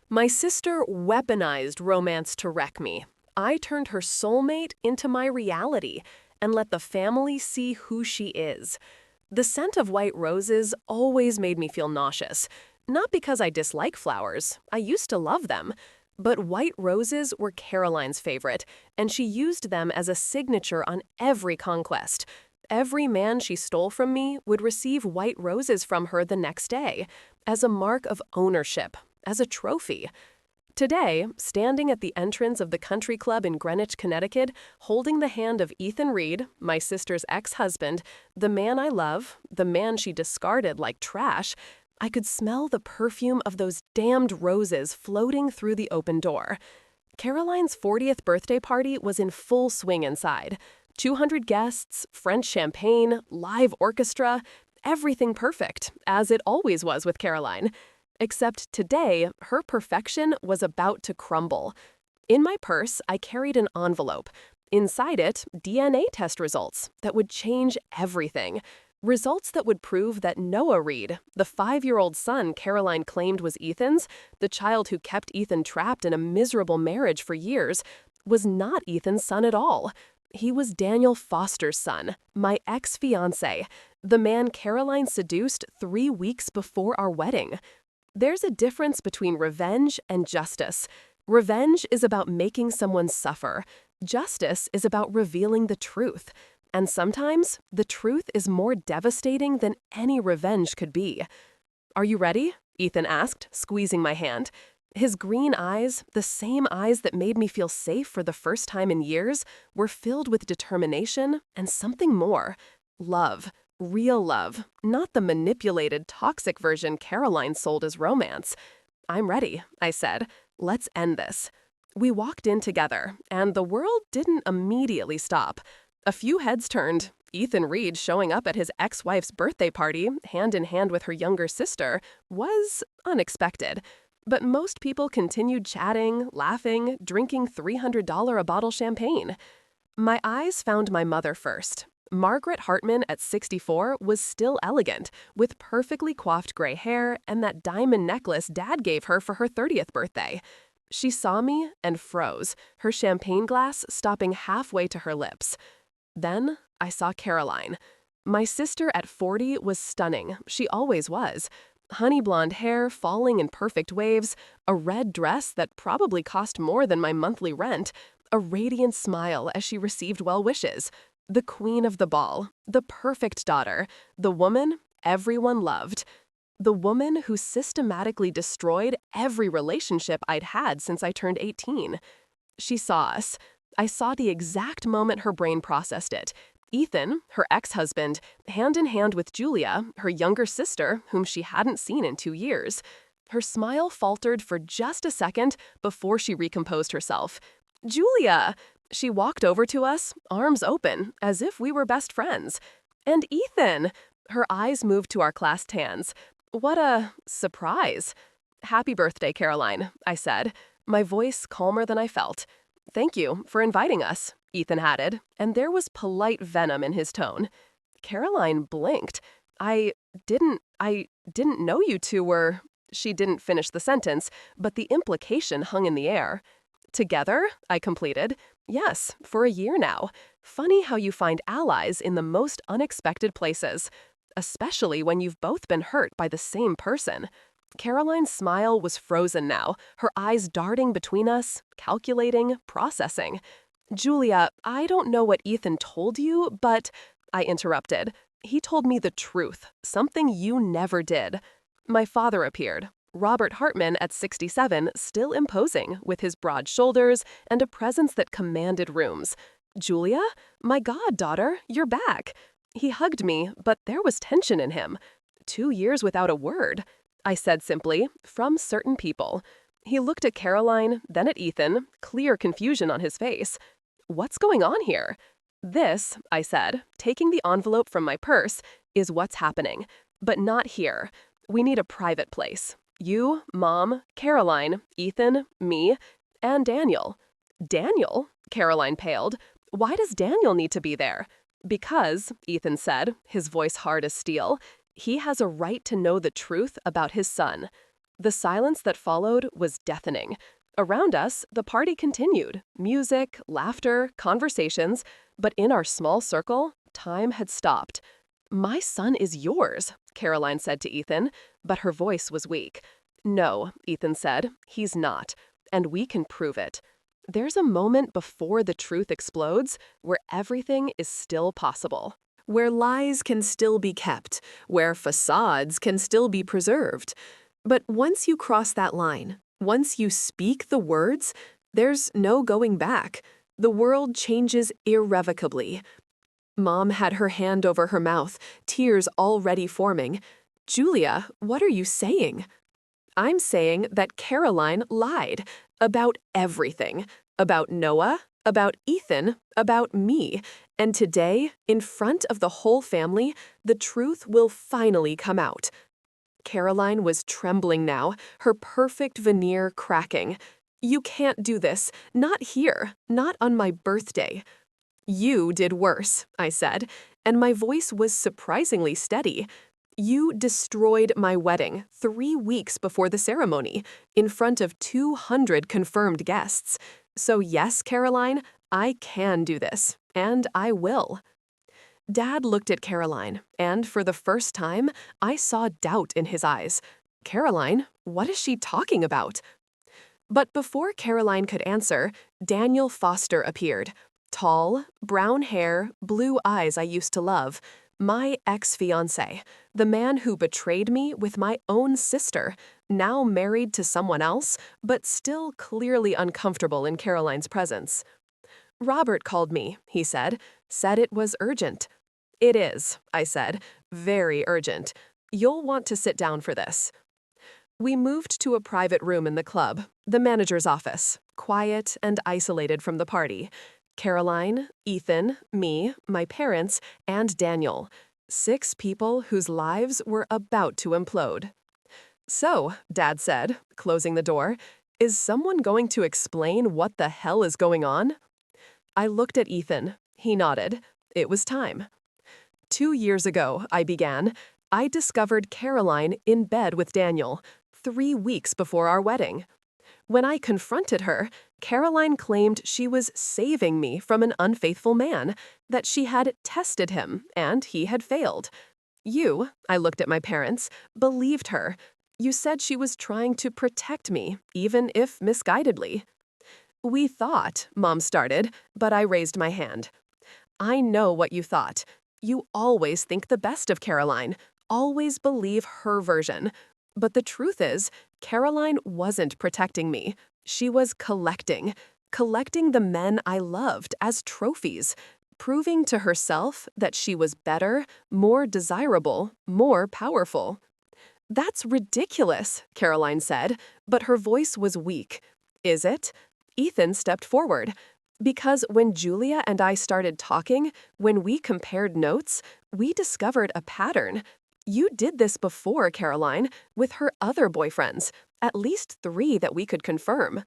My sister weaponized romance to wreck me. I turned her soulmate into my reality and let the family see who she is. The scent of white roses always made me feel nauseous. Not because I dislike flowers, I used to love them. But white roses were Caroline's favorite, and she used them as a signature on every conquest. Every man she stole from me would receive white roses from her the next day, as a mark of ownership, as a trophy. Today, standing at the entrance of the country club in Greenwich, Connecticut, holding the hand of Ethan Reed, my sister's ex-husband, the man I love, the man she discarded like trash, I could smell the perfume of those damned roses floating through the open door. Caroline's 40th birthday party was in full swing inside. 200 guests, French champagne, live orchestra, everything perfect, as it always was with Caroline. Except today, her perfection was about to crumble. In my purse, I carried an envelope. Inside it, DNA test results that would change everything. Results that would prove that Noah Reed, the 5-year-old son Caroline claimed was Ethan's, the child who kept Ethan trapped in a miserable marriage for years, was not Ethan's son at all. He was Daniel Foster's son, my ex-fiancé, the man Caroline seduced 3 weeks before our wedding. There's a difference between revenge and justice. Revenge is about making someone suffer. Justice is about revealing the truth. And sometimes, the truth is more devastating than any revenge could be. "Are you ready?" Ethan asked, squeezing my hand. His green eyes, the same eyes that made me feel safe for the first time in years, were filled with determination and something more. Love. Real love, not the manipulated, toxic version Caroline sold as romance. "I'm ready," I said. "Let's end this." We walked in together, and the world didn't immediately stop. A few heads turned. Ethan Reed showing up at his ex-wife's birthday party, hand in hand with her younger sister, was unexpected. But most people continued chatting, laughing, drinking $300 a bottle champagne. My eyes found my mother first. Margaret Hartman at 64 was still elegant, with perfectly coiffed gray hair and that diamond necklace Dad gave her for her 30th birthday. She saw me and froze, her champagne glass stopping halfway to her lips. Then I saw Caroline. My sister at 40 was stunning, she always was. Honey blonde hair falling in perfect waves, a red dress that probably cost more than my monthly rent, a radiant smile as she received well wishes. The queen of the ball, the perfect daughter, the woman everyone loved. The woman who systematically destroyed every relationship I'd had since I turned 18. She saw us. I saw the exact moment her brain processed it. Ethan, her ex-husband, hand in hand with Julia, her younger sister, whom she hadn't seen in 2 years. Her smile faltered for just a second before she recomposed herself. "Julia!" She walked over to us, arms open, as if we were best friends. "And Ethan!" Her eyes moved to our clasped hands. What a surprise. "Happy birthday, Caroline," I said, my voice calmer than I felt. "Thank you for inviting us," Ethan added, and there was polite venom in his tone. Caroline blinked. I didn't know you two were..." She didn't finish the sentence, but the implication hung in the air. "Together?" I completed. "Yes, for a year now. Funny how you find allies in the most unexpected places, especially when you've both been hurt by the same person." Caroline's smile was frozen now, her eyes darting between us, calculating, processing. "Julia, I don't know what Ethan told you, but..." I interrupted. "He told me the truth, something you never did." My father appeared. Robert Hartman at 67, still imposing, with his broad shoulders and a presence that commanded rooms. "Julia? My God, daughter, you're back." He hugged me, but there was tension in him. 2 years without a word. I said simply, "From certain people." He looked at Caroline, then at Ethan, clear confusion on his face. "What's going on here?" "This," I said, taking the envelope from my purse, "is what's happening. But not here. We need a private place. You, Mom, Caroline, Ethan, me, and Daniel." "Daniel?" Caroline paled. "Why does Daniel need to be there?" "Because," Ethan said, his voice hard as steel, "he has a right to know the truth about his son." The silence that followed was deafening. Around us, the party continued. Music, laughter, conversations. But in our small circle, time had stopped. "My son is yours," Caroline said to Ethan, but her voice was weak. "No," Ethan said, "he's not. And we can prove it." There's a moment before the truth explodes where everything is still possible. Where lies can still be kept, where facades can still be preserved. But once you cross that line, once you speak the words, there's no going back. The world changes irrevocably. Mom had her hand over her mouth, tears already forming. "Julia, what are you saying?" "I'm saying that Caroline lied about everything. About Noah, about Ethan, about me. And today, in front of the whole family, the truth will finally come out." Caroline was trembling now, her perfect veneer cracking. "You can't do this. Not here. Not on my birthday." "You did worse," I said, and my voice was surprisingly steady. "You destroyed my wedding 3 weeks before the ceremony, in front of 200 confirmed guests. So yes, Caroline, I can do this, and I will." Dad looked at Caroline, and for the first time, I saw doubt in his eyes. "Caroline, what is she talking about?" But before Caroline could answer, Daniel Foster appeared. Tall, brown hair, blue eyes I used to love. My ex-fiancé, the man who betrayed me with my own sister, now married to someone else, but still clearly uncomfortable in Caroline's presence. "Robert called me," he said it was urgent. "It is," I said, "very urgent. You'll want to sit down for this." We moved to a private room in the club, the manager's office, quiet and isolated from the party. Caroline, Ethan, me, my parents, and Daniel. 6 people whose lives were about to implode. "So," Dad said, closing the door, "is someone going to explain what the hell is going on?" I looked at Ethan. He nodded. It was time. 2 years ago, I began, I discovered Caroline in bed with Daniel, 3 weeks before our wedding. When I confronted her, Caroline claimed she was saving me from an unfaithful man, that she had tested him and he had failed. You, I looked at my parents, believed her. You said she was trying to protect me, even if misguidedly. "We thought," Mom started, but I raised my hand. "I know what you thought. You always think the best of Caroline, always believe her version. But the truth is, Caroline wasn't protecting me. She was collecting the men I loved as trophies, proving to herself that she was better, more desirable, more powerful." "That's ridiculous," Caroline said, but her voice was weak. "Is it?" Ethan stepped forward. "Because when Julia and I started talking, when we compared notes, we discovered a pattern. You did this before, Caroline, with her other boyfriends, at least 3 that we could confirm.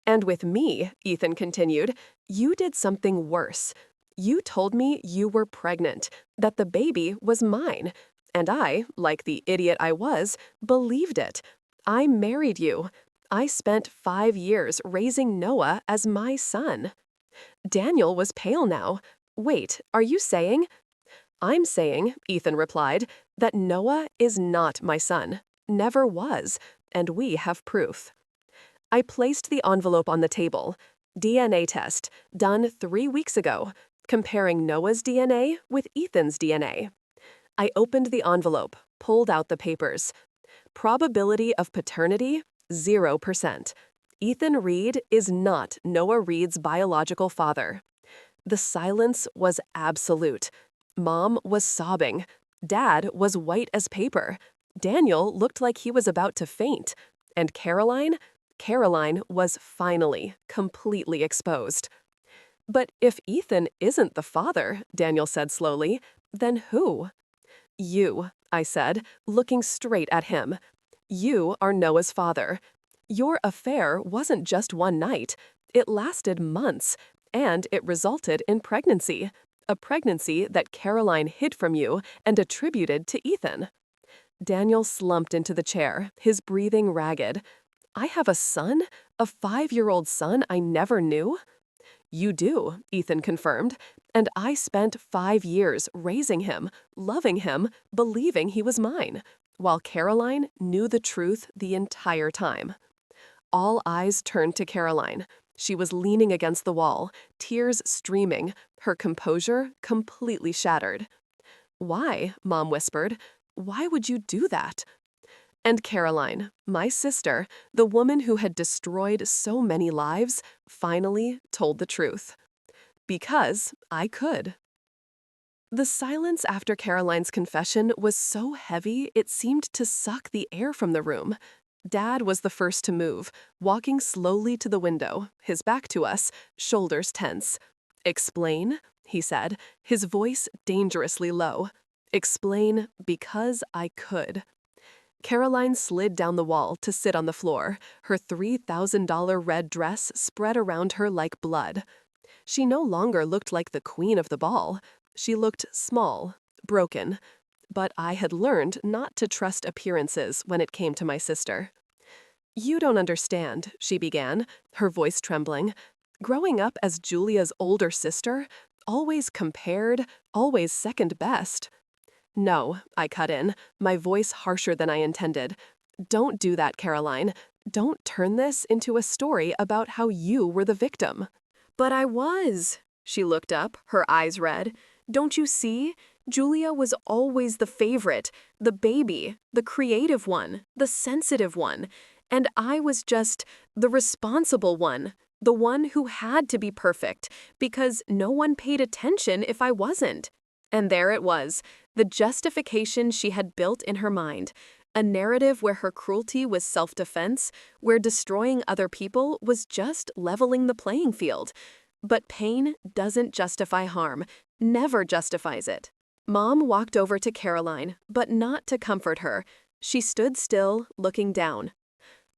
And with me," Ethan continued, "you did something worse. You told me you were pregnant, that the baby was mine. And I, like the idiot I was, believed it. I married you. I spent 5 years raising Noah as my son." Daniel was pale now. "Wait, are you saying—" "I'm saying," Ethan replied, "that Noah is not my son, never was, and we have proof." I placed the envelope on the table. DNA test, done 3 weeks ago, comparing Noah's DNA with Ethan's DNA. I opened the envelope, pulled out the papers. Probability of paternity, 0%. Ethan Reed is not Noah Reed's biological father. The silence was absolute. Mom was sobbing. Dad was white as paper. Daniel looked like he was about to faint. And Caroline was finally completely exposed. "But if Ethan isn't the father," Daniel said slowly, "then who?" "You," I said, looking straight at him. "You are Noah's father. Your affair wasn't just one night. It lasted months, and it resulted in pregnancy. A pregnancy that Caroline hid from you and attributed to Ethan." Daniel slumped into the chair, his breathing ragged. I have a son? A 5-year-old son I never knew? You do, Ethan confirmed, and I spent 5 years raising him, loving him, believing he was mine, while Caroline knew the truth the entire time. All eyes turned to Caroline. She was leaning against the wall, tears streaming, her composure completely shattered. Why, Mom whispered, why would you do that? And Caroline, my sister, the woman who had destroyed so many lives, finally told the truth. Because I could. The silence after Caroline's confession was so heavy it seemed to suck the air from the room. Dad was the first to move, walking slowly to the window, his back to us, shoulders tense. Explain, he said, his voice dangerously low. Explain because I could. Caroline slid down the wall to sit on the floor, her $3,000 red dress spread around her like blood. She no longer looked like the queen of the ball. She looked small, broken. But I had learned not to trust appearances when it came to my sister. You don't understand, she began, her voice trembling. Growing up as Julia's older sister, always compared, always second best. No, I cut in, my voice harsher than I intended. Don't do that, Caroline. Don't turn this into a story about how you were the victim. But I was. She looked up, her eyes red. Don't you see? Julia was always the favorite, the baby, the creative one, the sensitive one. And I was just the responsible one, the one who had to be perfect, because no one paid attention if I wasn't. And there it was, the justification she had built in her mind, a narrative where her cruelty was self-defense, where destroying other people was just leveling the playing field. But pain doesn't justify harm, never justifies it. Mom walked over to Caroline, but not to comfort her. She stood still, looking down.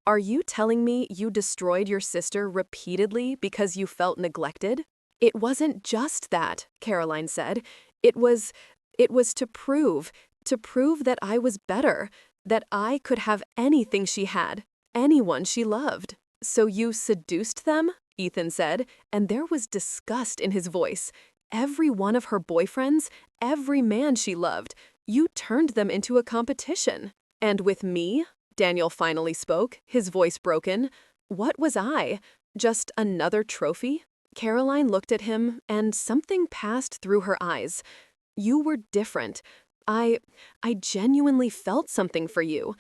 Are you telling me you destroyed your sister repeatedly because you felt neglected? It wasn't just that, Caroline said. It was to prove that I was better, that I could have anything she had, anyone she loved. So you seduced them? Ethan said, and there was disgust in his voice. Every one of her boyfriends, every man she loved, you turned them into a competition. And with me? Daniel finally spoke, his voice broken. What was I? Just another trophy? Caroline looked at him, and something passed through her eyes. You were different. I genuinely felt something for you.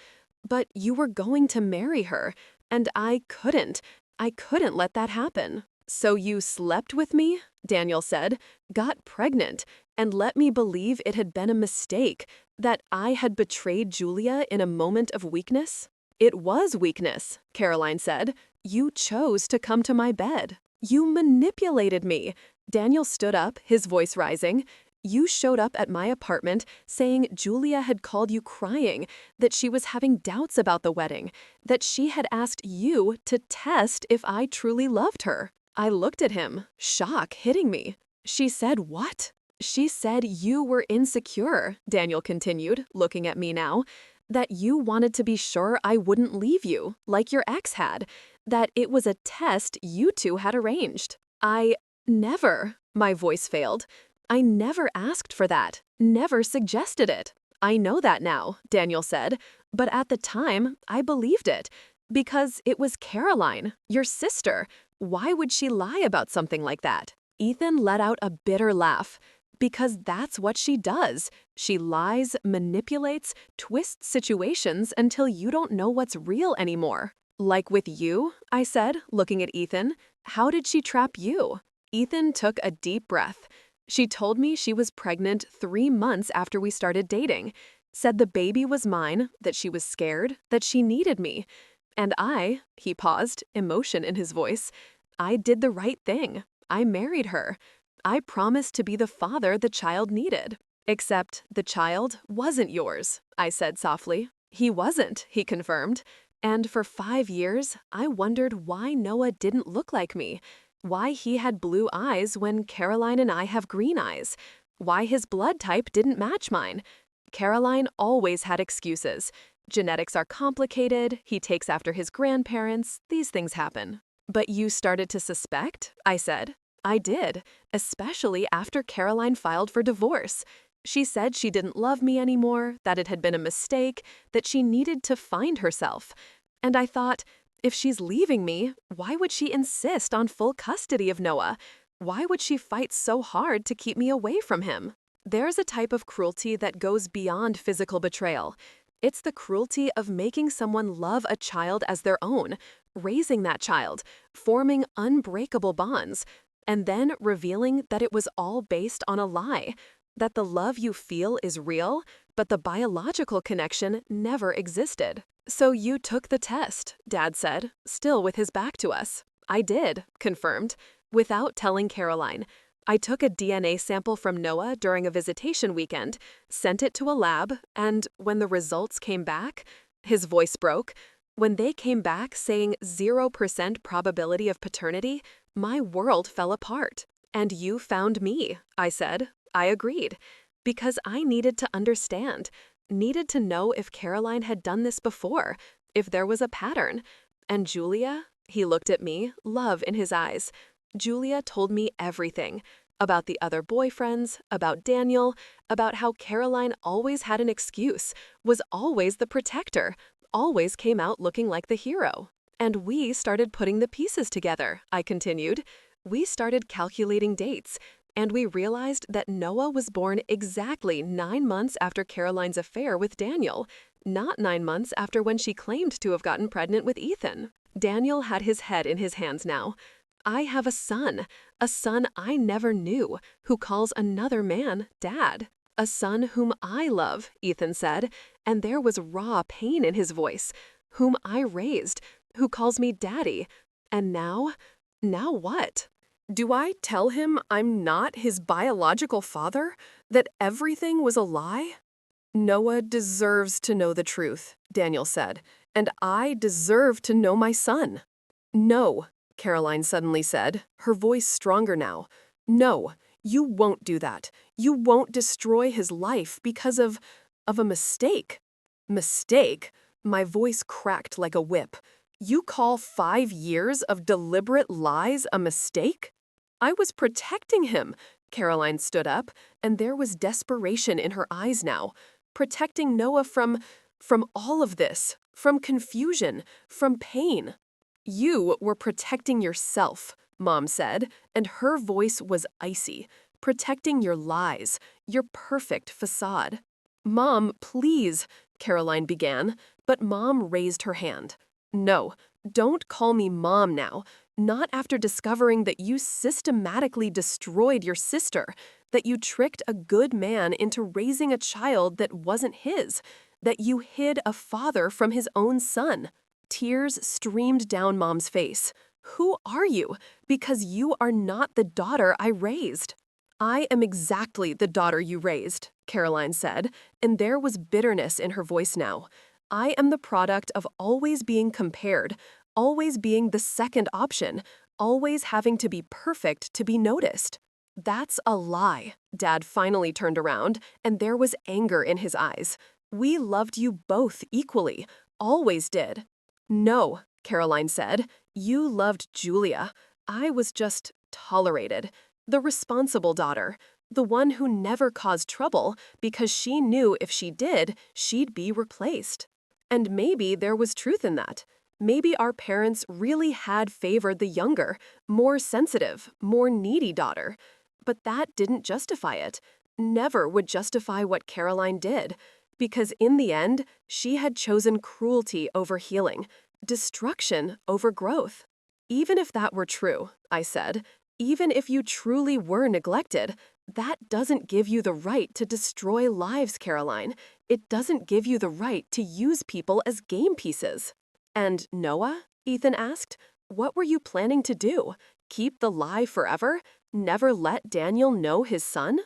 But you were going to marry her, and I couldn't let that happen. So you slept with me, Daniel said, got pregnant, and let me believe it had been a mistake, that I had betrayed Julia in a moment of weakness? It was weakness, Caroline said. You chose to come to my bed. You manipulated me. Daniel stood up, his voice rising. You showed up at my apartment saying Julia had called you crying, that she was having doubts about the wedding, that she had asked you to test if I truly loved her. I looked at him, shock hitting me. She said what? She said you were insecure, Daniel continued, looking at me now, that you wanted to be sure I wouldn't leave you, like your ex had, that it was a test you two had arranged. I never, my voice failed. I never asked for that, never suggested it. I know that now, Daniel said, but at the time, I believed it. Because it was Caroline, your sister. Why would she lie about something like that? Ethan let out a bitter laugh. Because that's what she does. She lies, manipulates, twists situations until you don't know what's real anymore. Like with you, I said, looking at Ethan. How did she trap you? Ethan took a deep breath. She told me she was pregnant 3 months after we started dating, said the baby was mine, that she was scared, that she needed me. And he paused, emotion in his voice, I did the right thing. I married her. I promised to be the father the child needed. Except the child wasn't yours, I said softly. He wasn't, he confirmed. And for 5 years, I wondered why Noah didn't look like me. Why he had blue eyes when Caroline and I have green eyes. Why his blood type didn't match mine. Caroline always had excuses. Genetics are complicated, he takes after his grandparents, these things happen. But you started to suspect? I said. I did, especially after Caroline filed for divorce. She said she didn't love me anymore, that it had been a mistake, that she needed to find herself. And I thought, if she's leaving me, why would she insist on full custody of Noah? Why would she fight so hard to keep me away from him? There's a type of cruelty that goes beyond physical betrayal. It's the cruelty of making someone love a child as their own, raising that child, forming unbreakable bonds, and then revealing that it was all based on a lie, that the love you feel is real, but the biological connection never existed. So you took the test, Dad said, still with his back to us. I did, confirmed, without telling Caroline. I took a DNA sample from Noah during a visitation weekend, sent it to a lab, and when the results came back, his voice broke. When they came back saying 0% probability of paternity, my world fell apart. And you found me, I said. I agreed. Because I needed to understand, needed to know if Caroline had done this before, if there was a pattern. And Julia, he looked at me, love in his eyes. Julia told me everything. About the other boyfriends, about Daniel, about how Caroline always had an excuse, was always the protector, always came out looking like the hero. And we started putting the pieces together, I continued. We started calculating dates, and we realized that Noah was born exactly 9 months after Caroline's affair with Daniel, not 9 months after when she claimed to have gotten pregnant with Ethan. Daniel had his head in his hands now. I have a son I never knew, who calls another man Dad. A son whom I love, Ethan said, and there was raw pain in his voice, whom I raised, who calls me Daddy. And now what? Do I tell him I'm not his biological father? That everything was a lie? Noah deserves to know the truth, Daniel said, and I deserve to know my son. No, Caroline suddenly said, her voice stronger now. No, you won't do that. You won't destroy his life because of a mistake. Mistake? My voice cracked like a whip. You call 5 years of deliberate lies a mistake? I was protecting him. Caroline stood up, and there was desperation in her eyes now. Protecting Noah from all of this, from confusion, from pain. You were protecting yourself, Mom said, and her voice was icy. Protecting your lies, your perfect facade. Mom, please, Caroline began, but Mom raised her hand. No, don't call me Mom now. Not after discovering that you systematically destroyed your sister, that you tricked a good man into raising a child that wasn't his, that you hid a father from his own son. Tears streamed down Mom's face. Who are you? Because you are not the daughter I raised. I am exactly the daughter you raised, Caroline said, and there was bitterness in her voice now. I am the product of always being compared, always being the second option, always having to be perfect to be noticed. That's a lie. Dad finally turned around, and there was anger in his eyes. We loved you both equally, always did. No, Caroline said, you loved Julia. I was just tolerated. The responsible daughter. The one who never caused trouble because she knew if she did, she'd be replaced. And maybe there was truth in that. Maybe our parents really had favored the younger, more sensitive, more needy daughter. But that didn't justify it. Never would justify what Caroline did. Because in the end, she had chosen cruelty over healing, destruction over growth. Even if that were true, I said, even if you truly were neglected, that doesn't give you the right to destroy lives, Caroline. It doesn't give you the right to use people as game pieces. And Noah? Ethan asked. What were you planning to do? Keep the lie forever? Never let Daniel know his son?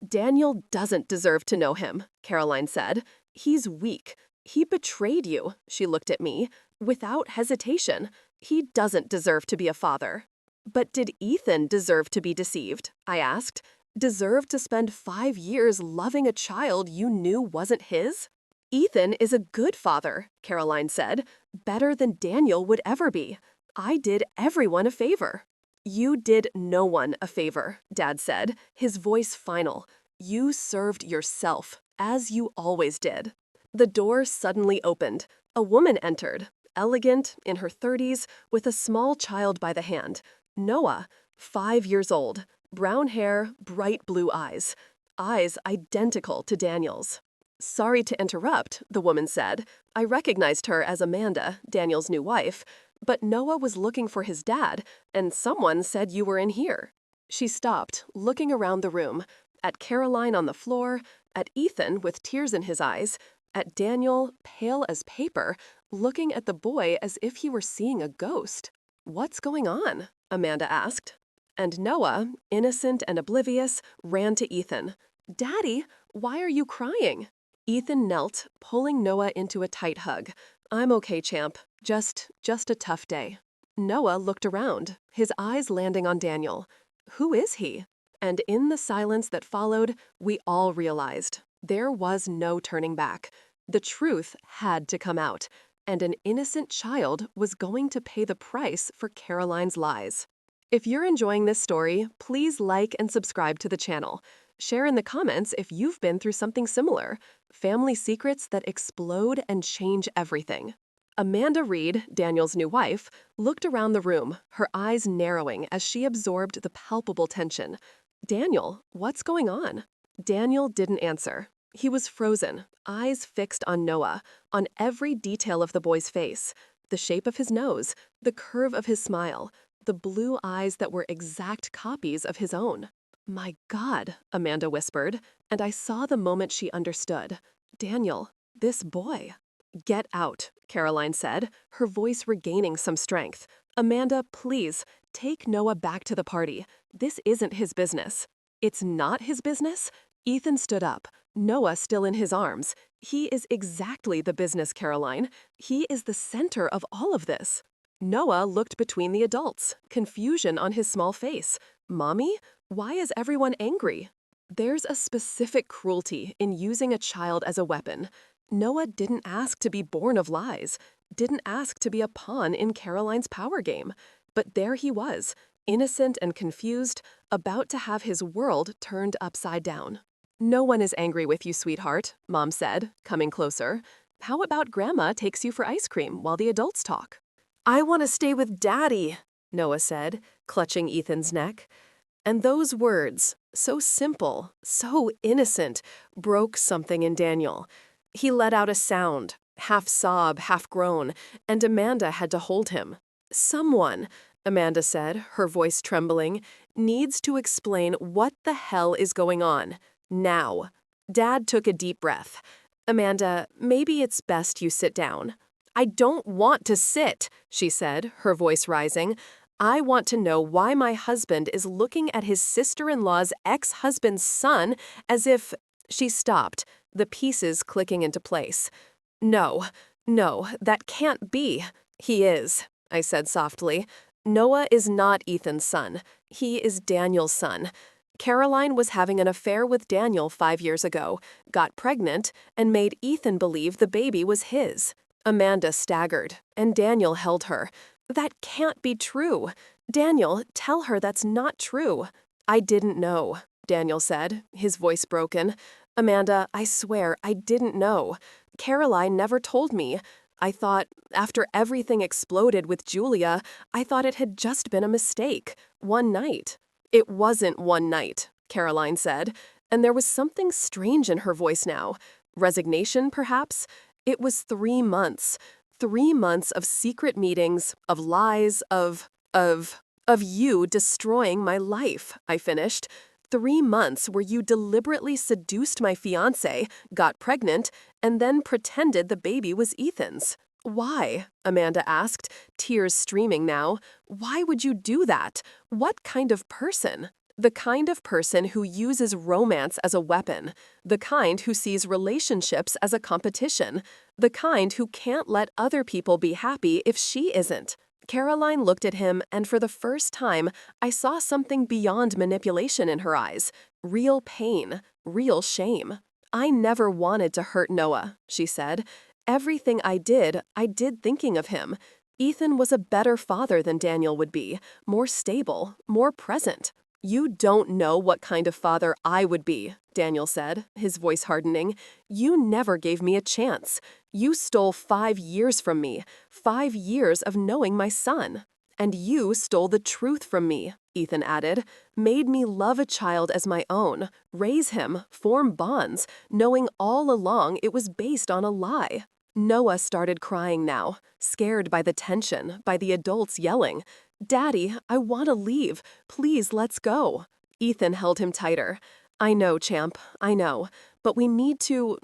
Daniel doesn't deserve to know him, Caroline said. He's weak. He betrayed you, she looked at me, without hesitation. He doesn't deserve to be a father. But did Ethan deserve to be deceived? I asked. Deserve to spend 5 years loving a child you knew wasn't his? Ethan is a good father, Caroline said. Better than Daniel would ever be. I did everyone a favor. You did no one a favor, Dad said, his voice final. You served yourself, as you always did. The door suddenly opened. A woman entered, elegant, in her 30s, with a small child by the hand. Noah, 5 years old, brown hair, bright blue eyes. Eyes identical to Daniel's. Sorry to interrupt, the woman said. I recognized her as Amanda, Daniel's new wife, but Noah was looking for his dad, and someone said you were in here. She stopped, looking around the room, at Caroline on the floor, at Ethan with tears in his eyes, at Daniel, pale as paper, looking at the boy as if he were seeing a ghost. What's going on? Amanda asked. And Noah, innocent and oblivious, ran to Ethan. Daddy, why are you crying? Ethan knelt, pulling Noah into a tight hug. I'm okay, champ. Just a tough day. Noah looked around, his eyes landing on Daniel. Who is he? And in the silence that followed, we all realized there was no turning back. The truth had to come out, and an innocent child was going to pay the price for Caroline's lies. If you're enjoying this story, please like and subscribe to the channel. Share in the comments if you've been through something similar. Family secrets that explode and change everything. Amanda Reed, Daniel's new wife, looked around the room, her eyes narrowing as she absorbed the palpable tension. Daniel, what's going on? Daniel didn't answer. He was frozen, eyes fixed on Noah, on every detail of the boy's face, the shape of his nose, the curve of his smile, the blue eyes that were exact copies of his own. My God, Amanda whispered, and I saw the moment she understood. Daniel, this boy. Get out, Caroline said, her voice regaining some strength. Amanda, please, take Noah back to the party. This isn't his business. It's not his business? Ethan stood up, Noah still in his arms. He is exactly the business, Caroline. He is the center of all of this. Noah looked between the adults, confusion on his small face. Mommy? Why is everyone angry? There's a specific cruelty in using a child as a weapon. Noah didn't ask to be born of lies, didn't ask to be a pawn in Caroline's power game. But there he was, innocent and confused, about to have his world turned upside down. No one is angry with you, sweetheart, Mom said, coming closer. How about Grandma takes you for ice cream while the adults talk? I want to stay with Daddy, Noah said, clutching Ethan's neck. And those words, so simple, so innocent, broke something in Daniel. He let out a sound, half sob, half groan, and Amanda had to hold him. Someone, Amanda said, her voice trembling, needs to explain what the hell is going on. Now. Dad took a deep breath. Amanda, maybe it's best you sit down. I don't want to sit, she said, her voice rising. I want to know why my husband is looking at his sister-in-law's ex-husband's son as if... She stopped, the pieces clicking into place. No, that can't be. He is, I said softly. Noah is not Ethan's son. He is Daniel's son. Caroline was having an affair with Daniel 5 years ago, got pregnant, and made Ethan believe the baby was his. Amanda staggered, and Daniel held her. That can't be true. Daniel, tell her that's not true. I didn't know, Daniel said, his voice broken. Amanda, I swear, I didn't know. Caroline never told me. I thought, after everything exploded with Julia, I thought it had just been a mistake. One night. It wasn't one night, Caroline said, and there was something strange in her voice now. Resignation, perhaps? It was 3 months. 3 months of secret meetings, of lies, of you destroying my life, I finished. 3 months where you deliberately seduced my fiancé, got pregnant, and then pretended the baby was Ethan's. Why? Amanda asked, tears streaming now. Why would you do that? What kind of person? The kind of person who uses romance as a weapon. The kind who sees relationships as a competition. The kind who can't let other people be happy if she isn't. Caroline looked at him, and for the first time, I saw something beyond manipulation in her eyes. real pain, real shame. I never wanted to hurt Noah, she said. Everything I did thinking of him. Ethan was a better father than Daniel would be, more stable, more present. You don't know what kind of father I would be, Daniel said, his voice hardening. You never gave me a chance. You stole 5 years from me, 5 years of knowing my son. And you stole the truth from me, Ethan added, made me love a child as my own, raise him, form bonds, knowing all along it was based on a lie. Noah started crying now, scared by the tension, by the adults yelling, "Daddy, I want to leave. Please, let's go." Ethan held him tighter. "I know, champ, I know, but we need to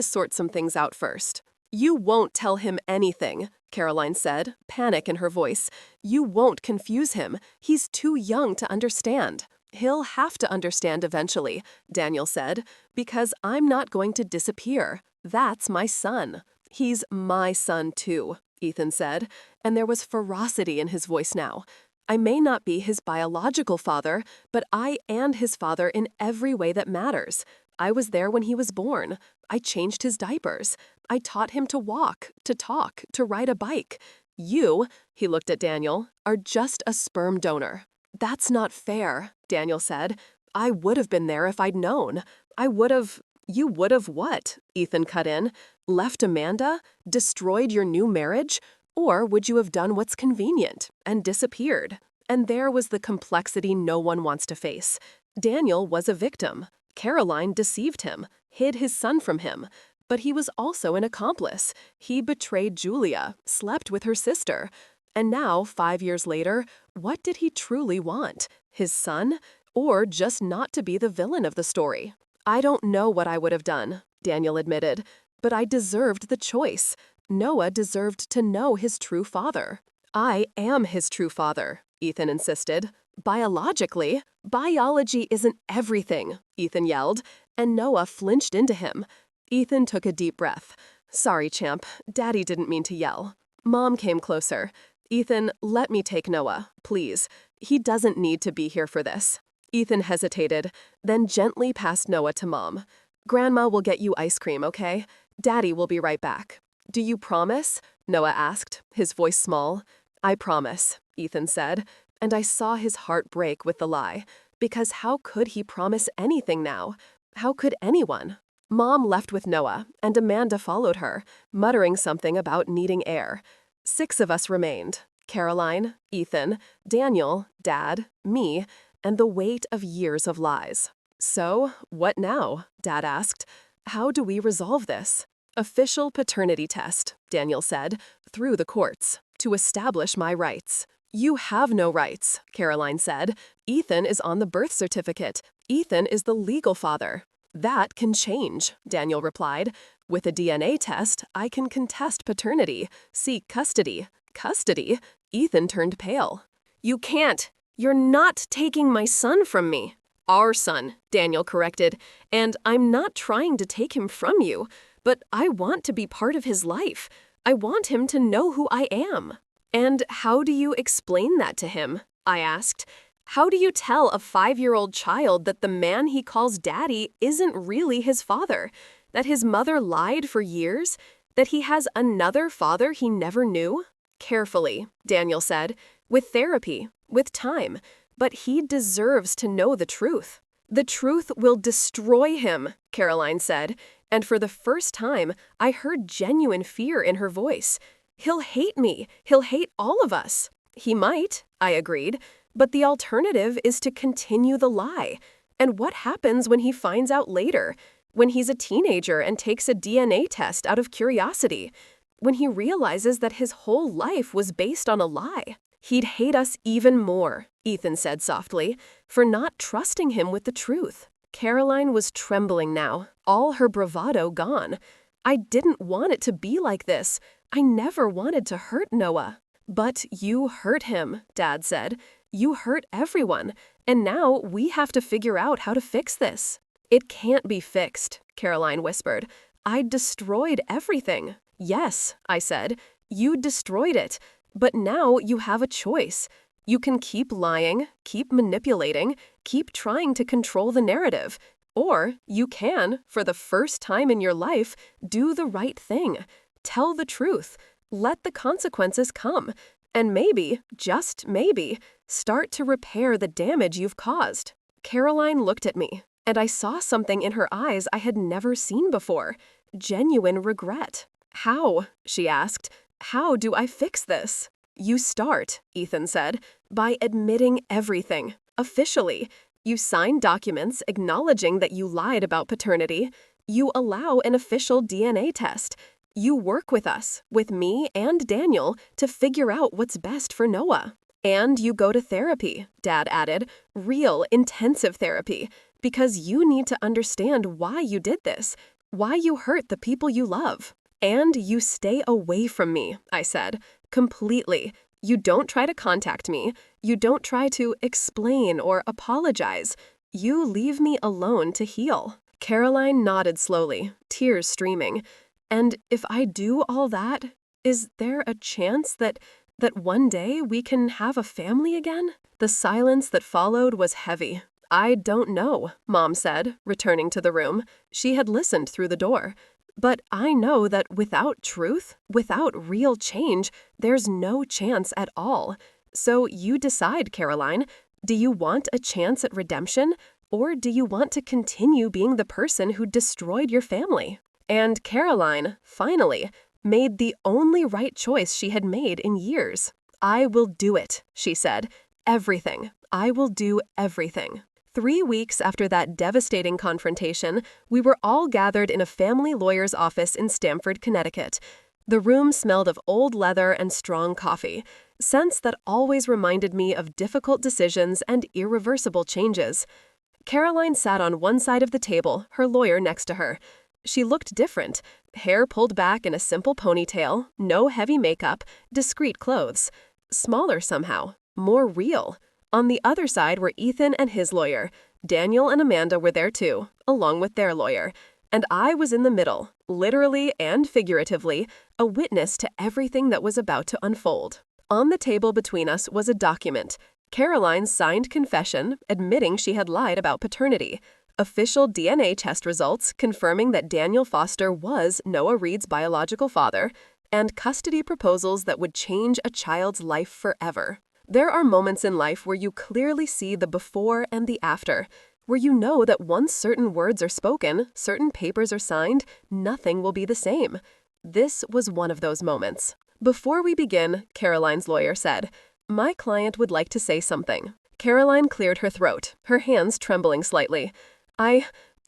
sort some things out first." "You won't tell him anything," Caroline said, panic in her voice. "You won't confuse him. He's too young to understand." "He'll have to understand eventually," Daniel said, "because I'm not going to disappear. That's my son." "He's my son too," Ethan said, and there was ferocity in his voice now. "I may not be his biological father, but I am his father in every way that matters. I was there when he was born. I changed his diapers. I taught him to walk, to talk, to ride a bike. You," he looked at Daniel, "are just a sperm donor." "That's not fair," Daniel said. "I would have been there if I'd known. I would have—" "You would have what?" Ethan cut in. "Left Amanda? Destroyed your new marriage? Or would you have done what's convenient and disappeared?" And there was the complexity no one wants to face. Daniel was a victim. Caroline deceived him, hid his son from him. But he was also an accomplice. He betrayed Julia, slept with her sister. And now, 5 years later, what did he truly want? His son? Or just not to be the villain of the story? "I don't know what I would have done," Daniel admitted, "but I deserved the choice. Noah deserved to know his true father." "I am his true father," Ethan insisted. "Biologically." "Biology isn't everything," Ethan yelled, and Noah flinched into him. Ethan took a deep breath. "Sorry, champ. Daddy didn't mean to yell." Mom came closer. "Ethan, let me take Noah, please. He doesn't need to be here for this." Ethan hesitated, then gently passed Noah to Mom. "Grandma will get you ice cream, okay? Daddy will be right back." "Do you promise?" Noah asked, his voice small. "I promise," Ethan said, and I saw his heart break with the lie. Because how could he promise anything now? How could anyone? Mom left with Noah, and Amanda followed her, muttering something about needing air. 6 of us remained: Caroline, Ethan, Daniel, Dad, me, and the weight of years of lies. "So, what now?" Dad asked. "How do we resolve this?" "Official paternity test," Daniel said, "through the courts, to establish my rights." "You have no rights," Caroline said. "Ethan is on the birth certificate. Ethan is the legal father." "That can change," Daniel replied. "With a DNA test, I can contest paternity, seek custody." "Custody?" Ethan turned pale. "You can't. You're not taking my son from me." "Our son," Daniel corrected, "and I'm not trying to take him from you, but I want to be part of his life. I want him to know who I am." "And how do you explain that to him?" I asked. "How do you tell a 5-year-old child that the man he calls daddy isn't really his father? That his mother lied for years? That he has another father he never knew?" "Carefully," Daniel said. "With therapy, with time. But he deserves to know the truth." "The truth will destroy him," Caroline said, and for the first time, I heard genuine fear in her voice. "He'll hate me. He'll hate all of us." "He might," I agreed, "but the alternative is to continue the lie. And what happens when he finds out later? When he's a teenager and takes a DNA test out of curiosity? When he realizes that his whole life was based on a lie? He'd hate us even more," Ethan said softly, "for not trusting him with the truth." Caroline was trembling now, all her bravado gone. "I didn't want it to be like this. I never wanted to hurt Noah." "But you hurt him," Dad said. "You hurt everyone, and now we have to figure out how to fix this." "It can't be fixed," Caroline whispered. "I destroyed everything." "Yes," I said, "you destroyed it. But now you have a choice. You can keep lying, keep manipulating, keep trying to control the narrative. Or you can, for the first time in your life, do the right thing. Tell the truth. Let the consequences come. And maybe, just maybe, start to repair the damage you've caused. Caroline looked at me, and I saw something in her eyes I had never seen before. Genuine regret. How? She asked. How do I fix this? You start, Ethan said, by admitting everything, officially. You sign documents acknowledging that you lied about paternity. You allow an official DNA test. You work with us, with me and Daniel, to figure out what's best for Noah. And you go to therapy, Dad added, real intensive therapy, because you need to understand why you did this, why you hurt the people you love. And you stay away from me, I said, completely. You don't try to contact me. You don't try to explain or apologize. You leave me alone to heal. Caroline nodded slowly, tears streaming. And if I do all that, is there a chance that one day we can have a family again? The silence that followed was heavy. I don't know, Mom said, returning to the room. She had listened through the door. But I know that without truth, without real change, there's no chance at all. So you decide, Caroline. Do you want a chance at redemption? Or do you want to continue being the person who destroyed your family? And Caroline, finally, made the only right choice she had made in years. I will do it, she said. Everything. I will do everything. 3 weeks after that devastating confrontation, we were all gathered in a family lawyer's office in Stamford, Connecticut. The room smelled of old leather and strong coffee, scents that always reminded me of difficult decisions and irreversible changes. Caroline sat on one side of the table, her lawyer next to her. She looked different, hair pulled back in a simple ponytail, no heavy makeup, discreet clothes. Smaller somehow, more real. On the other side were Ethan and his lawyer. Daniel and Amanda were there too, along with their lawyer. And I was in the middle, literally and figuratively, a witness to everything that was about to unfold. On the table between us was a document. Caroline's signed confession admitting she had lied about paternity. Official DNA test results confirming that Daniel Foster was Noah Reed's biological father. And custody proposals that would change a child's life forever. There are moments in life where you clearly see the before and the after, where you know that once certain words are spoken, certain papers are signed, nothing will be the same. This was one of those moments. Before we begin, Caroline's lawyer said, my client would like to say something. Caroline cleared her throat, her hands trembling slightly. I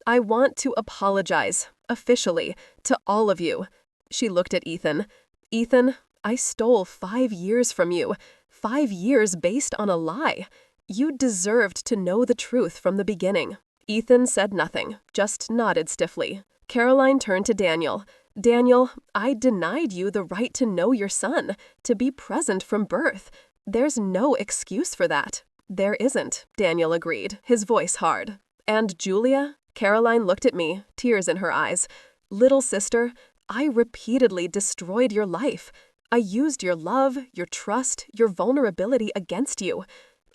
want to apologize, officially, to all of you. She looked at Ethan. Ethan, I stole 5 years from you. 5 years based on a lie. You deserved to know the truth from the beginning. Ethan said nothing, just nodded stiffly. Caroline turned to Daniel. Daniel, I denied you the right to know your son, to be present from birth. There's no excuse for that. There isn't, Daniel agreed, his voice hard. And Julia? Caroline looked at me, tears in her eyes. Little sister, I repeatedly destroyed your life. I used your love, your trust, your vulnerability against you.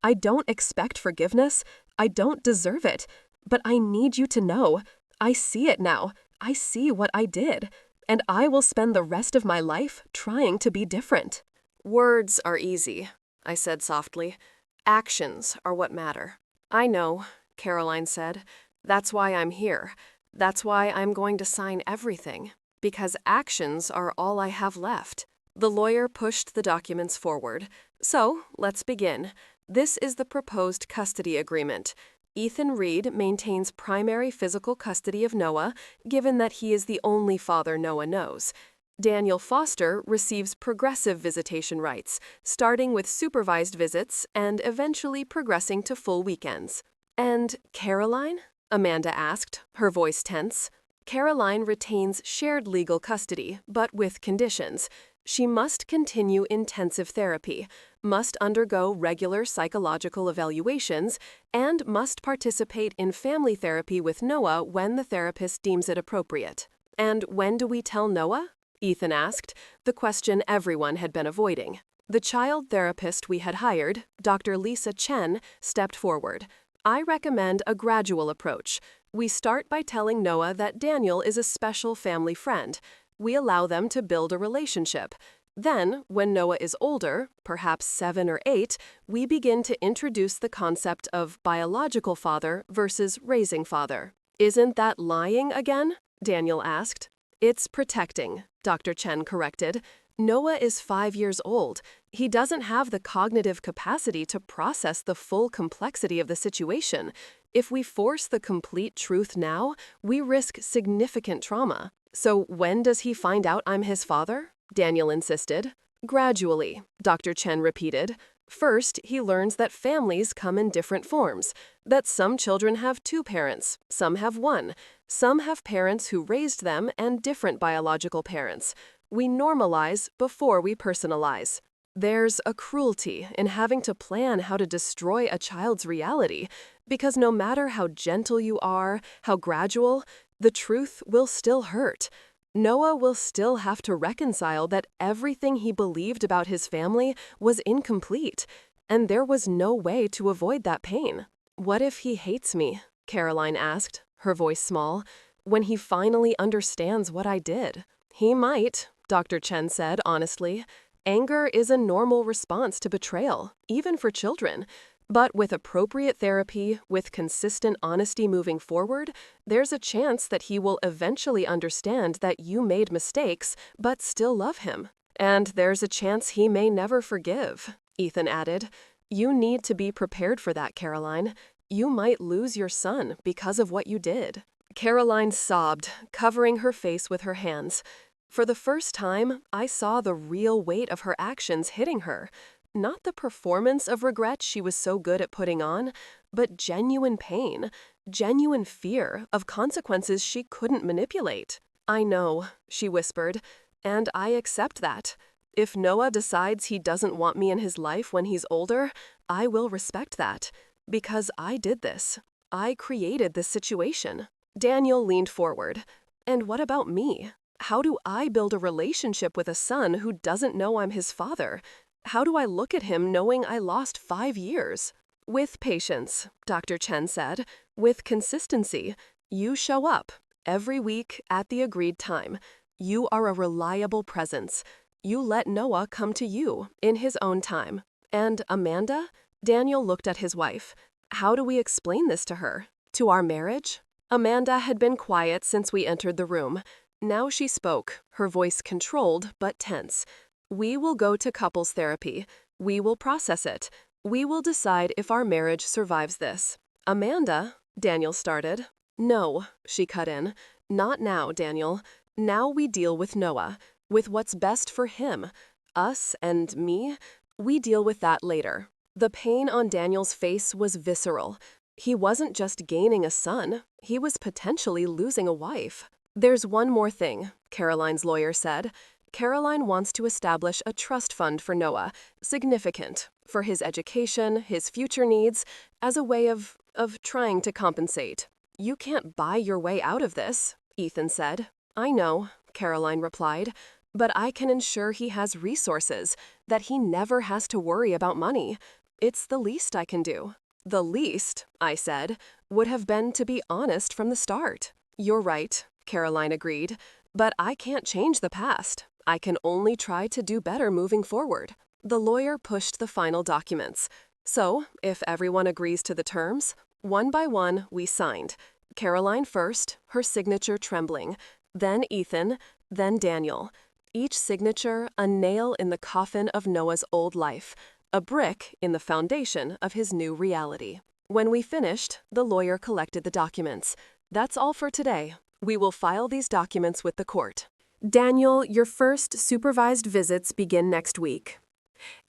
I don't expect forgiveness. I don't deserve it. But I need you to know. I see it now. I see what I did. And I will spend the rest of my life trying to be different. Words are easy, I said softly. Actions are what matter. I know, Caroline said. That's why I'm here. That's why I'm going to sign everything. Because actions are all I have left. The lawyer pushed the documents forward. So, let's begin. This is the proposed custody agreement. Ethan Reed maintains primary physical custody of Noah, given that he is the only father Noah knows. Daniel Foster receives progressive visitation rights, starting with supervised visits and eventually progressing to full weekends. And Caroline? Amanda asked, her voice tense. Caroline retains shared legal custody, but with conditions. She must continue intensive therapy, must undergo regular psychological evaluations, and must participate in family therapy with Noah when the therapist deems it appropriate. And when do we tell Noah? Ethan asked, the question everyone had been avoiding. The child therapist we had hired, Dr. Lisa Chen, stepped forward. I recommend a gradual approach. We start by telling Noah that Daniel is a special family friend. We allow them to build a relationship. Then, when Noah is older, perhaps 7 or 8, we begin to introduce the concept of biological father versus raising father. Isn't that lying again? Daniel asked. It's protecting, Dr. Chen corrected. Noah is 5 years old. He doesn't have the cognitive capacity to process the full complexity of the situation. If we force the complete truth now, we risk significant trauma. So when does he find out I'm his father? Daniel insisted. Gradually, Dr. Chen repeated. First, he learns that families come in different forms, that some children have 2 parents, some have 1, some have parents who raised them and different biological parents. We normalize before we personalize. There's a cruelty in having to plan how to destroy a child's reality, because no matter how gentle you are, how gradual, the truth will still hurt. Noah will still have to reconcile that everything he believed about his family was incomplete, and there was no way to avoid that pain. What if he hates me? Caroline asked, her voice small, when he finally understands what I did. He might, Dr. Chen said honestly. Anger is a normal response to betrayal, even for children. But with appropriate therapy, with consistent honesty moving forward, there's a chance that he will eventually understand that you made mistakes, but still love him. And there's a chance he may never forgive, Ethan added. You need to be prepared for that, Caroline. You might lose your son because of what you did. Caroline sobbed, covering her face with her hands. For the first time, I saw the real weight of her actions hitting her. Not the performance of regret she was so good at putting on, but genuine pain, genuine fear of consequences she couldn't manipulate. I know, she whispered, and I accept that. If Noah decides he doesn't want me in his life when he's older, I will respect that. Because I did this. I created this situation. Daniel leaned forward. And what about me? How do I build a relationship with a son who doesn't know I'm his father? How do I look at him knowing I lost 5 years? With patience, Dr. Chen said, with consistency. You show up every week at the agreed time. You are a reliable presence. You let Noah come to you in his own time. And Amanda? Daniel looked at his wife. How do we explain this to her? To our marriage? Amanda had been quiet since we entered the room. Now she spoke, her voice controlled but tense. We will go to couples therapy. We will process it. We will decide if our marriage survives this. Amanda, Daniel started. No, she cut in. Not now, Daniel. Now we deal with Noah, with what's best for him. Us and me, we deal with that later. The pain on Daniel's face was visceral. He wasn't just gaining a son, he was potentially losing a wife. There's one more thing, Caroline's lawyer said. Caroline wants to establish a trust fund for Noah, significant, for his education, his future needs, as a way of trying to compensate. You can't buy your way out of this, Ethan said. I know, Caroline replied, but I can ensure he has resources, that he never has to worry about money. It's the least I can do. The least, I said, would have been to be honest from the start. You're right, Caroline agreed, but I can't change the past. I can only try to do better moving forward. The lawyer pushed the final documents. So, if everyone agrees to the terms, one by one we signed. Caroline first, her signature trembling, then Ethan, then Daniel. Each signature a nail in the coffin of Noah's old life, a brick in the foundation of his new reality. When we finished, the lawyer collected the documents. That's all for today. We will file these documents with the court. Daniel, your first supervised visits begin next week.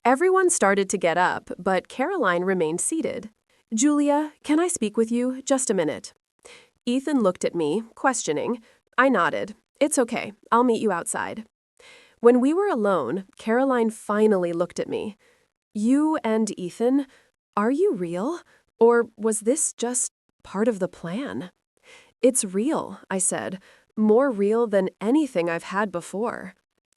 Everyone started to get up, but Caroline remained seated. Julia, can I speak with you? Just a minute. Ethan looked at me, questioning. I nodded. It's okay. I'll meet you outside. When we were alone, Caroline finally looked at me. You and Ethan, are you real? Or was this just part of the plan? It's real, I said. More real than anything I've had before.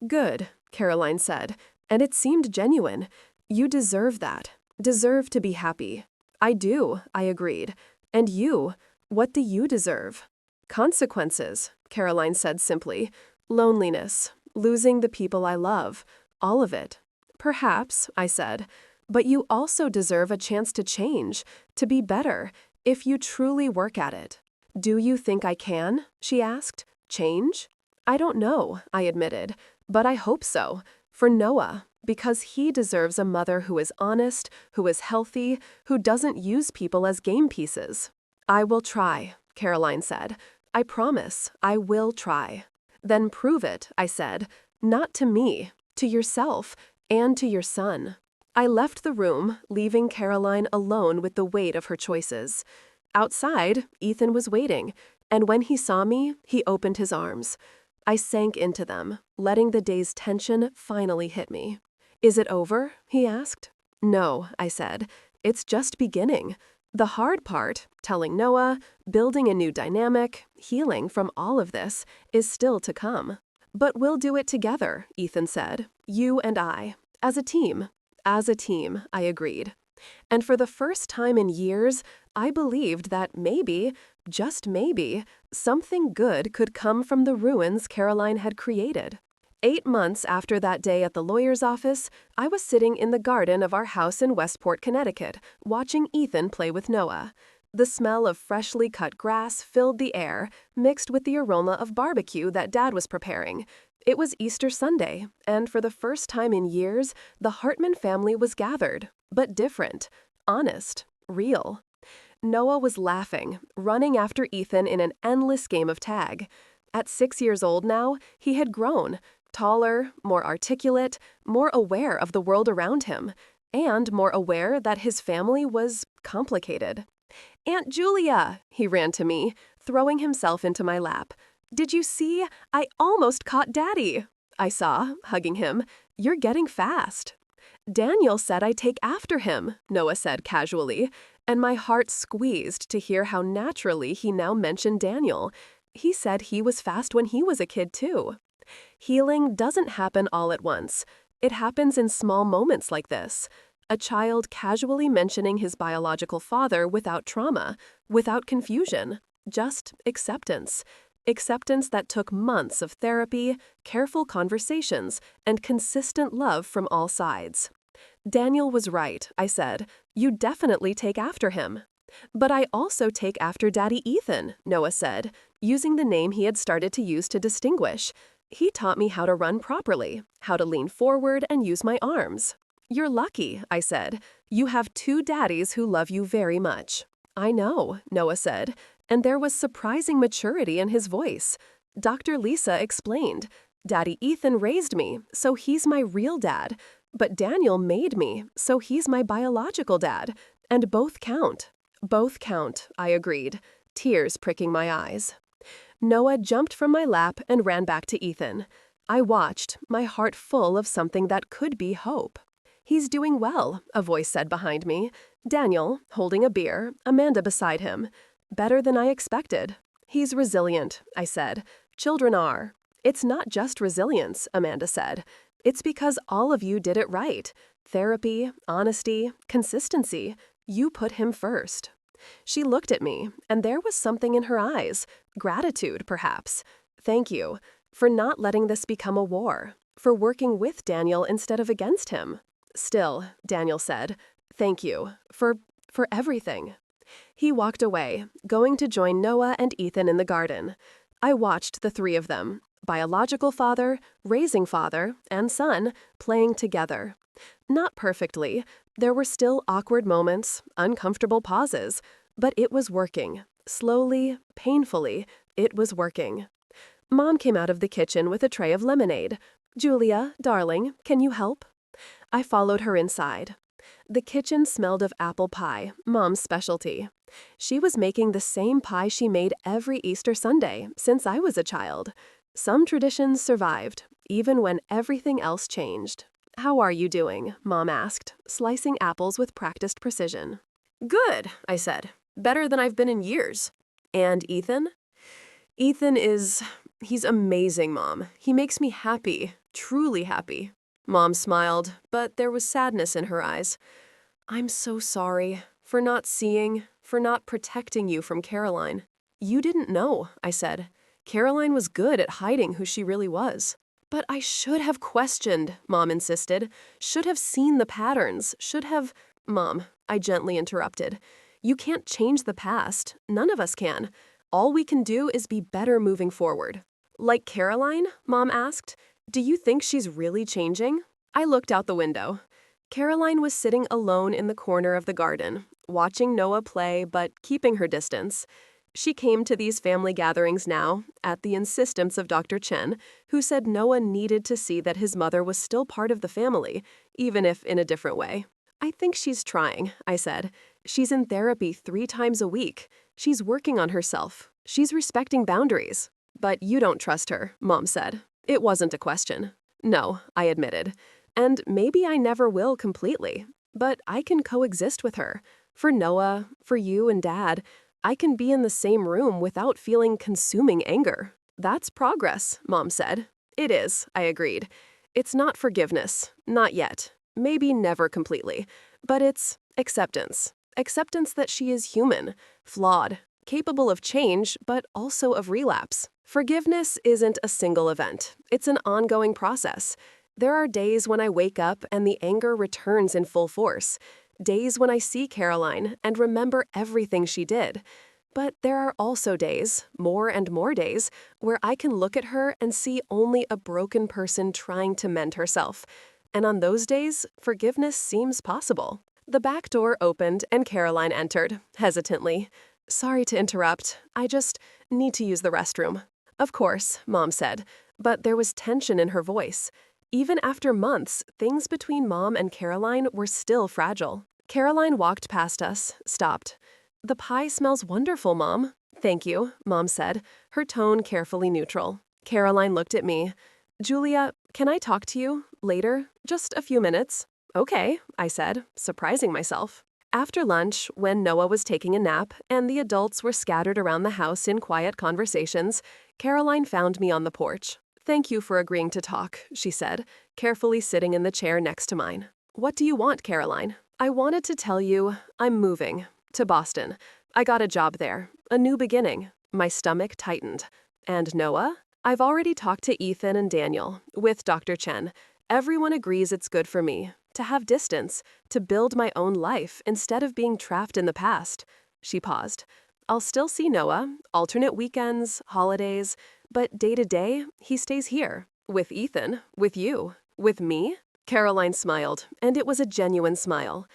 Good, Caroline said. And it seemed genuine. You deserve that. Deserve to be happy. I do, I agreed. And you, what do you deserve? Consequences, Caroline said simply. Loneliness, losing the people I love, all of it. Perhaps, I said, but you also deserve a chance to change, to be better, if you truly work at it. Do you think I can? She asked. Change? I don't know, I admitted, but I hope so. For Noah, because he deserves a mother who is honest, who is healthy, who doesn't use people as game pieces. I will try, Caroline said. I promise, I will try. Then prove it, I said, not to me, to yourself, and to your son. I left the room, leaving Caroline alone with the weight of her choices. Outside, Ethan was waiting, and when he saw me, he opened his arms. I sank into them, letting the day's tension finally hit me. Is it over? He asked. No, I said. It's just beginning. The hard part, telling Noah, building a new dynamic, healing from all of this, is still to come. But we'll do it together, Ethan said. You and I. As a team. As a team, I agreed. And for the first time in years, I believed that maybe, just maybe, something good could come from the ruins Caroline had created. 8 months after that day at the lawyer's office, I was sitting in the garden of our house in Westport, Connecticut, watching Ethan play with Noah. The smell of freshly cut grass filled the air, mixed with the aroma of barbecue that Dad was preparing. It was Easter Sunday, and for the first time in years, the Hartman family was gathered, but different, honest, real. Noah was laughing, running after Ethan in an endless game of tag. At 6 years old now, he had grown, taller, more articulate, more aware of the world around him, and more aware that his family was complicated. Aunt Julia, he ran to me, throwing himself into my lap. Did you see? I almost caught Daddy. I saw, hugging him. You're getting fast. Daniel said I take after him, Noah said casually, and my heart squeezed to hear how naturally he now mentioned Daniel. He said he was fast when he was a kid too. Healing doesn't happen all at once. It happens in small moments like this. A child casually mentioning his biological father without trauma, without confusion, just acceptance. Acceptance that took months of therapy, careful conversations, and consistent love from all sides. Daniel was right, I said. You definitely take after him. But I also take after Daddy Ethan, Noah said, using the name he had started to use to distinguish. He taught me how to run properly, how to lean forward and use my arms. You're lucky, I said. You have 2 daddies who love you very much. I know, Noah said, and there was surprising maturity in his voice. Dr. Lisa explained, Daddy Ethan raised me, so he's my real dad. But Daniel made me, so he's my biological dad. And both count. Both count, I agreed, tears pricking my eyes. Noah jumped from my lap and ran back to Ethan. I watched, my heart full of something that could be hope. He's doing well, a voice said behind me. Daniel, holding a beer, Amanda beside him. Better than I expected. He's resilient, I said. Children are. It's not just resilience, Amanda said. It's because all of you did it right. Therapy, honesty, consistency. You put him first. She looked at me, and there was something in her eyes. Gratitude, perhaps. Thank you. For not letting this become a war. For working with Daniel instead of against him. Still, Daniel said, thank you. For everything. He walked away, going to join Noah and Ethan in the garden. I watched the 3 of them, biological father, raising father, and son, playing together. Not perfectly. There were still awkward moments, uncomfortable pauses, but it was working. Slowly, painfully, it was working. Mom came out of the kitchen with a tray of lemonade. Julia, darling, can you help? I followed her inside. The kitchen smelled of apple pie, Mom's specialty. She was making the same pie she made every Easter Sunday since I was a child. Some traditions survived, even when everything else changed. How are you doing? Mom asked, slicing apples with practiced precision. Good, I said. Better than I've been in years. And Ethan? Ethan he's amazing, Mom. He makes me happy, truly happy. Mom smiled, but there was sadness in her eyes. I'm so sorry for not seeing, for not protecting you from Caroline. You didn't know, I said. Caroline was good at hiding who she really was. But I should have questioned, Mom insisted. Should have seen the patterns, should have… Mom, I gently interrupted. You can't change the past. None of us can. All we can do is be better moving forward. Like Caroline? Mom asked. Do you think she's really changing? I looked out the window. Caroline was sitting alone in the corner of the garden, watching Noah play but keeping her distance. She came to these family gatherings now, at the insistence of Dr. Chen, who said Noah needed to see that his mother was still part of the family, even if in a different way. I think she's trying, I said. She's in therapy 3 times a week. She's working on herself. She's respecting boundaries. But you don't trust her, Mom said. It wasn't a question. No, I admitted. And maybe I never will completely. But I can coexist with her. For Noah, for you and Dad, I can be in the same room without feeling consuming anger. That's progress, Mom said. It is, I agreed. It's not forgiveness. Not yet. Maybe never completely. But it's acceptance. Acceptance that she is human, flawed, capable of change, but also of relapse. Forgiveness isn't a single event. It's an ongoing process. There are days when I wake up and the anger returns in full force. Days when I see Caroline and remember everything she did. But there are also days, more and more days, where I can look at her and see only a broken person trying to mend herself. And on those days, forgiveness seems possible. The back door opened and Caroline entered, hesitantly. Sorry to interrupt. I just need to use the restroom. Of course, Mom said, but there was tension in her voice. Even after months, things between Mom and Caroline were still fragile. Caroline walked past us, stopped. The pie smells wonderful, Mom. Thank you, Mom said, her tone carefully neutral. Caroline looked at me. Julia, can I talk to you later? Just a few minutes. Okay, I said, surprising myself. After lunch, when Noah was taking a nap and the adults were scattered around the house in quiet conversations, Caroline found me on the porch. Thank you for agreeing to talk, she said, carefully sitting in the chair next to mine. What do you want, Caroline? I wanted to tell you I'm moving to Boston. I got a job there, a new beginning. My stomach tightened. And Noah? I've already talked to Ethan and Daniel, with Dr. Chen. Everyone agrees it's good for me to have distance, to build my own life instead of being trapped in the past. She paused. I'll still see Noah, alternate weekends, holidays, but day to day, he stays here, with Ethan, with you, with me. Caroline smiled, and it was a genuine smile.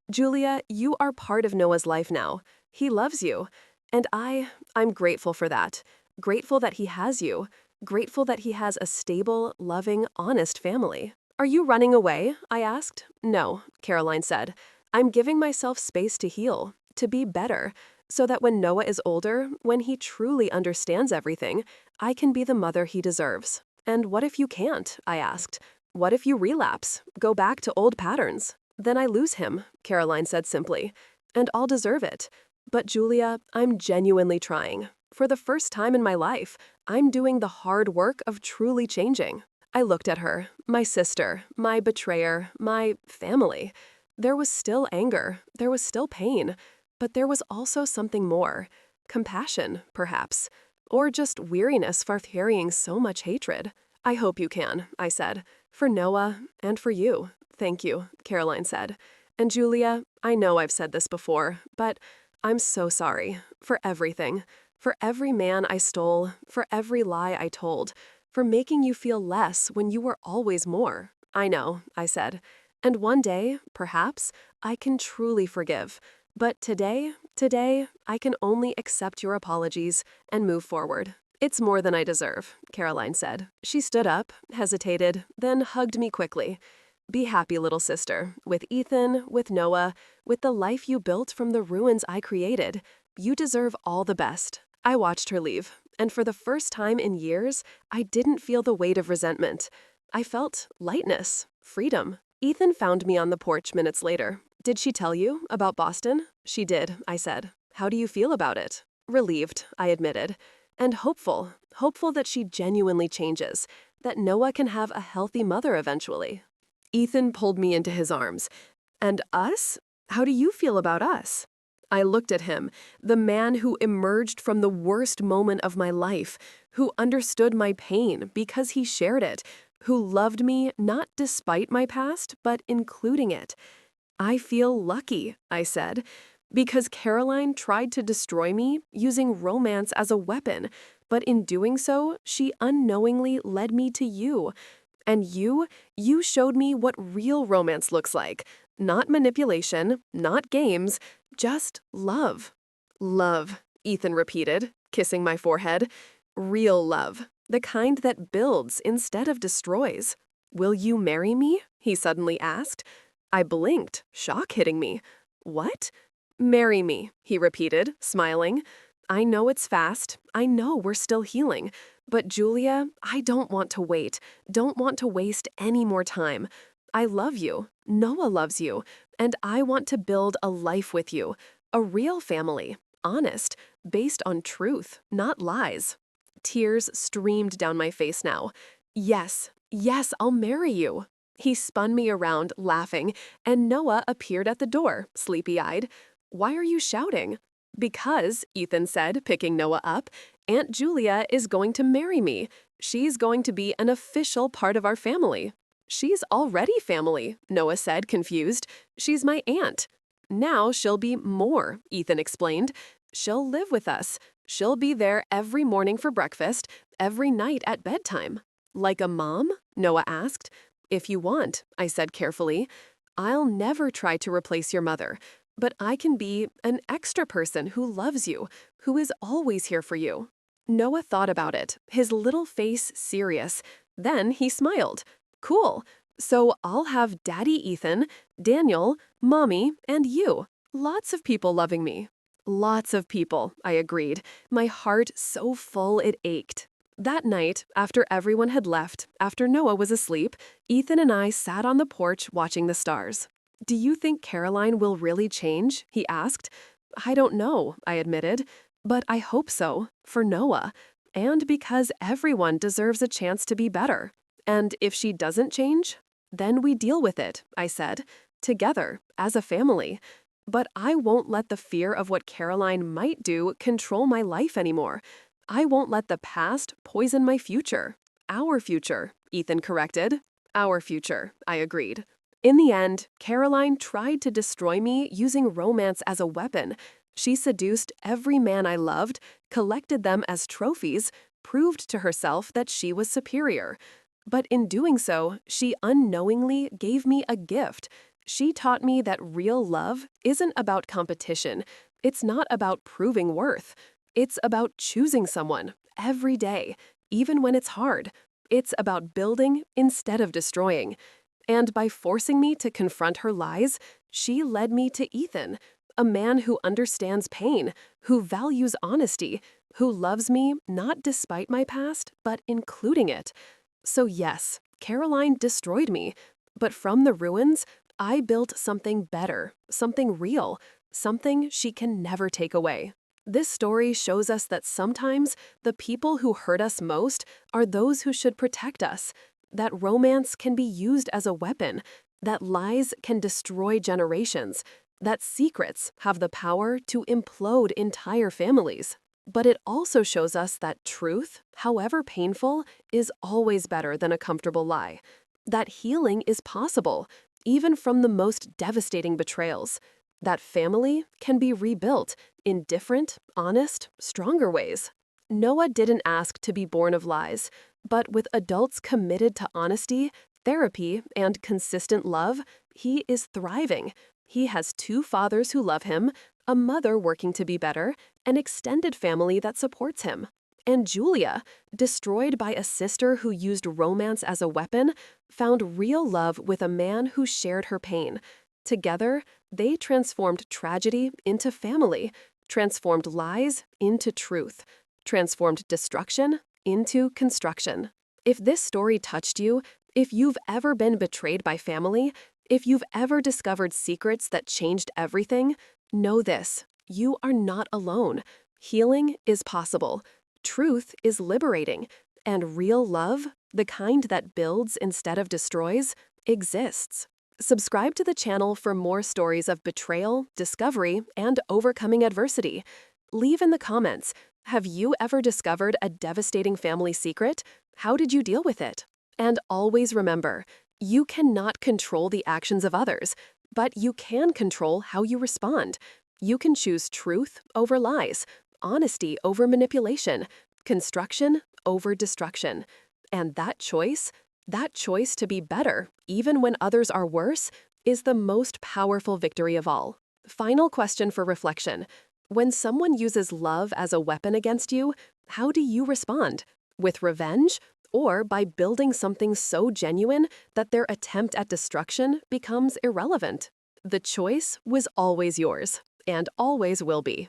Julia, you are part of Noah's life now. He loves you, and I'm grateful for that. Grateful that he has you. Grateful that he has a stable, loving, honest family. Are you running away? I asked. No, Caroline said. I'm giving myself space to heal, to be better, so that when Noah is older, when he truly understands everything, I can be the mother he deserves. And what if you can't? I asked. What if you relapse, go back to old patterns? Then I lose him, Caroline said simply. And I'll deserve it. But Julia, I'm genuinely trying. For the first time in my life, I'm doing the hard work of truly changing. I looked at her, my sister, my betrayer, my family. There was still anger, there was still pain, but there was also something more. Compassion, perhaps. Or just weariness for carrying so much hatred. I hope you can, I said. For Noah and for you. Thank you, Caroline said. And Julia, I know I've said this before, but I'm so sorry. For everything. For every man I stole. For every lie I told. For making you feel less when you were always more. I know, I said. And one day, perhaps, I can truly forgive. But today, I can only accept your apologies and move forward. It's more than I deserve, Caroline said. She stood up, hesitated, then hugged me quickly. Be happy, little sister, with Ethan, with Noah, with the life you built from the ruins I created. You deserve all the best. I watched her leave, and for the first time in years, I didn't feel the weight of resentment. I felt lightness, freedom. Ethan found me on the porch minutes later. Did she tell you about Boston? She did, I said. How do you feel about it? Relieved, I admitted. And hopeful that she genuinely changes, that Noah can have a healthy mother eventually. Ethan pulled me into his arms. And us? How do you feel about us? I looked at him, the man who emerged from the worst moment of my life, who understood my pain because he shared it, who loved me not despite my past, but including it. I feel lucky, I said, because Caroline tried to destroy me using romance as a weapon, but in doing so, she unknowingly led me to you. And you showed me what real romance looks like. Not manipulation, not games, just love. Love, Ethan repeated, kissing my forehead. Real love, the kind that builds instead of destroys. Will you marry me? He suddenly asked. I blinked, shock hitting me. What? Marry me, he repeated, smiling. I know it's fast. I know we're still healing. But Julia, I don't want to wait. Don't want to waste any more time. I love you. Noah loves you. And I want to build a life with you. A real family. Honest. Based on truth, not lies. Tears streamed down my face now. Yes, yes, I'll marry you. He spun me around, laughing, and Noah appeared at the door, sleepy-eyed. Why are you shouting? Because, Ethan said, picking Noah up, Aunt Julia is going to marry me. She's going to be an official part of our family. She's already family, Noah said, confused. She's my aunt. Now she'll be more, Ethan explained. She'll live with us. She'll be there every morning for breakfast, every night at bedtime. Like a mom? Noah asked. If you want, I said carefully. I'll never try to replace your mother, but I can be an extra person who loves you, who is always here for you. Noah thought about it, his little face serious. Then he smiled. Cool. So I'll have Daddy Ethan, Daniel, Mommy, and you. Lots of people loving me. Lots of people, I agreed, my heart so full it ached. That night, after everyone had left, after Noah was asleep, Ethan and I sat on the porch watching the stars. Do you think Caroline will really change? He asked. I don't know, I admitted, but I hope so, for Noah, and because everyone deserves a chance to be better. And if she doesn't change, then we deal with it, I said, together, as a family. But I won't let the fear of what Caroline might do control my life anymore. I won't let the past poison my future. Our future, Ethan corrected. Our future, I agreed. In the end, Caroline tried to destroy me using romance as a weapon. She seduced every man I loved, collected them as trophies, proved to herself that she was superior. But in doing so, she unknowingly gave me a gift. She taught me that real love isn't about competition. It's not about proving worth. It's about choosing someone every day, even when it's hard. It's about building instead of destroying. And by forcing me to confront her lies, she led me to Ethan, a man who understands pain, who values honesty, who loves me not despite my past, but including it. So yes, Caroline destroyed me, but from the ruins, I built something better, something real, something she can never take away. This story shows us that sometimes the people who hurt us most are those who should protect us, that romance can be used as a weapon, that lies can destroy generations, that secrets have the power to implode entire families. But it also shows us that truth, however painful, is always better than a comfortable lie, that healing is possible, even from the most devastating betrayals, that family can be rebuilt in different, honest, stronger ways. Noah didn't ask to be born of lies, but with adults committed to honesty, therapy, and consistent love, he is thriving. He has 2 fathers who love him, a mother working to be better, an extended family that supports him. And Julia, destroyed by a sister who used romance as a weapon, found real love with a man who shared her pain. Together, they transformed tragedy into family, transformed lies into truth, transformed destruction into construction. If this story touched you, if you've ever been betrayed by family, if you've ever discovered secrets that changed everything, know this: you are not alone. Healing is possible. Truth is liberating. And real love, the kind that builds instead of destroys, exists. Subscribe to the channel for more stories of betrayal, discovery, and overcoming adversity. Leave in the comments, have you ever discovered a devastating family secret? How did you deal with it? And always remember, you cannot control the actions of others, but you can control how you respond. You can choose truth over lies, honesty over manipulation, construction over destruction. And that choice to be better, even when others are worse, is the most powerful victory of all. Final question for reflection. When someone uses love as a weapon against you, how do you respond? With revenge? Or by building something so genuine that their attempt at destruction becomes irrelevant? The choice was always yours, and always will be.